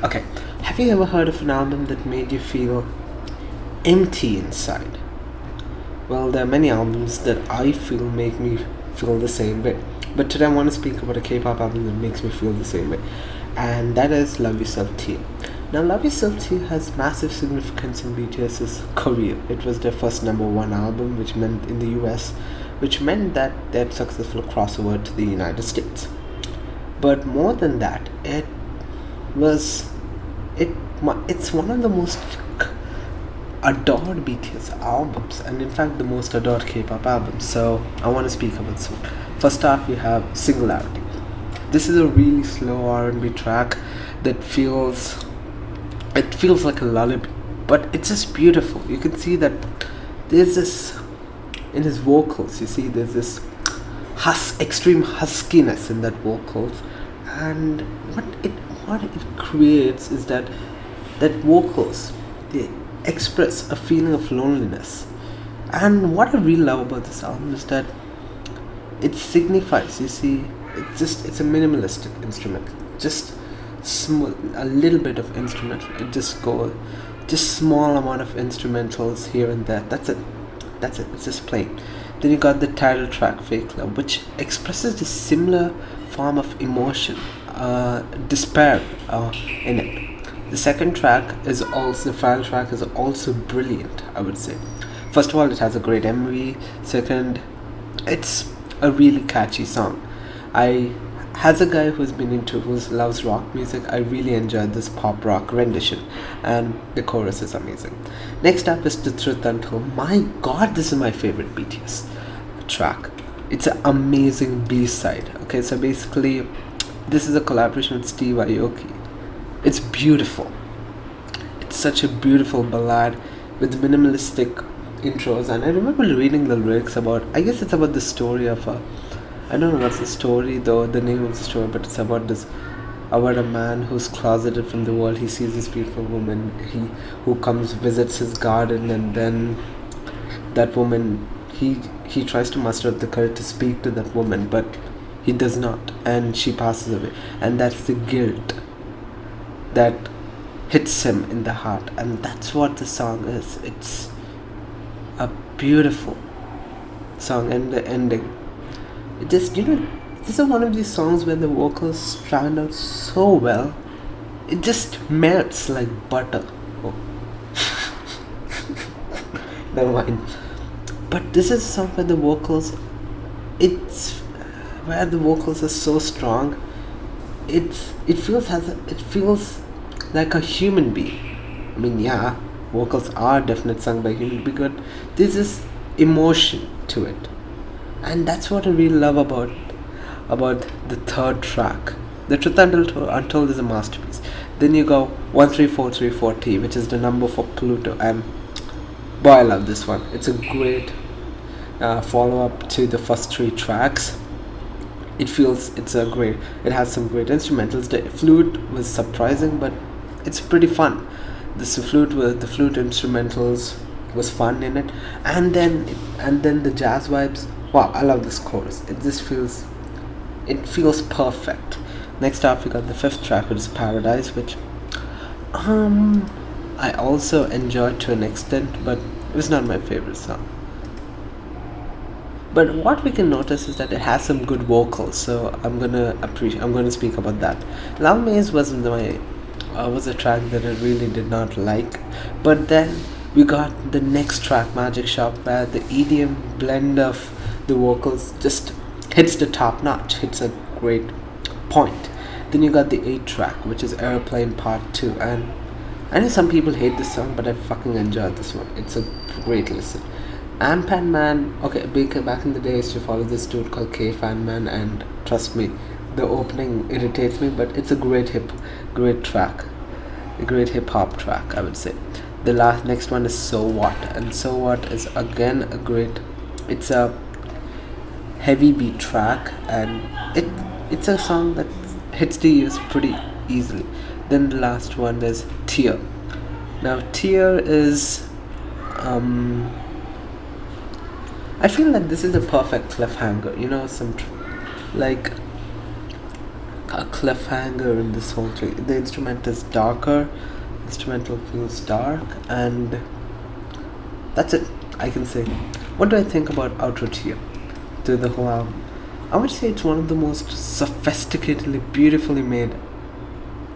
Okay, have you ever heard of an album that made you feel empty inside? Well, there are many albums that I feel make me feel the same way. But today I want to speak about a K-pop album that makes me feel the same way. And that is Love Yourself T. Now, Love Yourself T has massive significance in BTS's career. It was their first number one album, which meant in the US, which meant that they had successful crossover to the United States. But more than that, was it it's one of the most adored BTS albums, and in fact the most adored K-pop albums. So I want to speak about some. First off, you have Singularity. This is a really slow R&B track that feels like a lullaby, but it's just beautiful. You can see that there's this in his vocals. You see, there's this extreme huskiness in that vocals, and what it creates is that vocals, they express a feeling of loneliness. And what I really love about this album is that it signifies, you see, it's a minimalistic instrument, just a little bit of instrumental. It just small amount of instrumentals here and there. That's it. It's just plain. Then you got the title track Fake Love, which expresses the similar form of emotion, despair, in it. The second track is also the final track is also brilliant, I would say. First of all, it has a great MV. Second, it's a really catchy song. As a guy who loves rock music, I really enjoyed this pop rock rendition, and the chorus is amazing. Next up is The Truth Until. My God, this is my favorite BTS track. It's an amazing B-side. Okay, so basically, this is a collaboration with Steve Aoki. It's beautiful. It's such a beautiful ballad with minimalistic intros, and I remember reading the lyrics about. I guess it's about the story of a. I don't know what's the story though, the name of the story, but it's about a man who's closeted from the world. He sees this beautiful woman. Who comes visits his garden, and then that woman. He tries to muster up the courage to speak to that woman, but he does not, and she passes away, and that's the guilt that hits him in the heart, and that's what the song is. It's a beautiful song, and the ending, it just, this is one of these songs where the vocals stand out so well. It just melts like butter. Oh. Never mind. But this is a song where the vocals are so strong. It feels like a human being. I mean, yeah, vocals are definitely sung by human being, but there's this emotion to it, and that's what I really love about the third track. The Truth Untold is a masterpiece. Then you go 13434T, which is the number for Pluto, and boy, I love this one. It's a great follow-up to the first three tracks. It has some great instrumentals. The flute was surprising, but it's pretty fun. The flute instrumentals was fun in it, and then the jazz vibes. Wow, I love this chorus. It feels perfect. Next up, we got the fifth track, which is Paradise, which I also enjoyed to an extent, but it was not my favorite song. But what we can notice is that it has some good vocals, so I'm gonna speak about that. Love Maze was a track that I really did not like, but then we got the next track, Magic Shop, where the EDM blend of the vocals just hits the top notch, hits a great point. Then you got the 8th track, which is Airplane Part 2, and I know some people hate this song, but I fucking enjoyed this one. It's a great listen. Ampan Man, okay, back in the day I used to follow this dude called K-Fan Man, and trust me, the opening irritates me, but it's a great track, a great hip hop track, I would say. The next one is So What, and So What is again it's a heavy beat track, and it's a song that hits the ears pretty easily. Then the last one is Tear. Now Tear is I feel like this is the perfect cliffhanger, like a cliffhanger in this whole track. The instrument is darker, instrumental feels dark, and that's it, I can say. What do I think about Outro Tier to the whole album? I would say it's one of the most sophisticatedly, beautifully made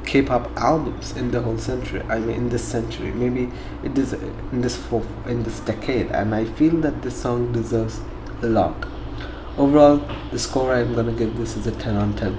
K-pop albums in the whole century. I mean, in this century, maybe it is in this decade, and I feel that this song deserves a lot. Overall, the score I'm gonna give this is a 10 on 10.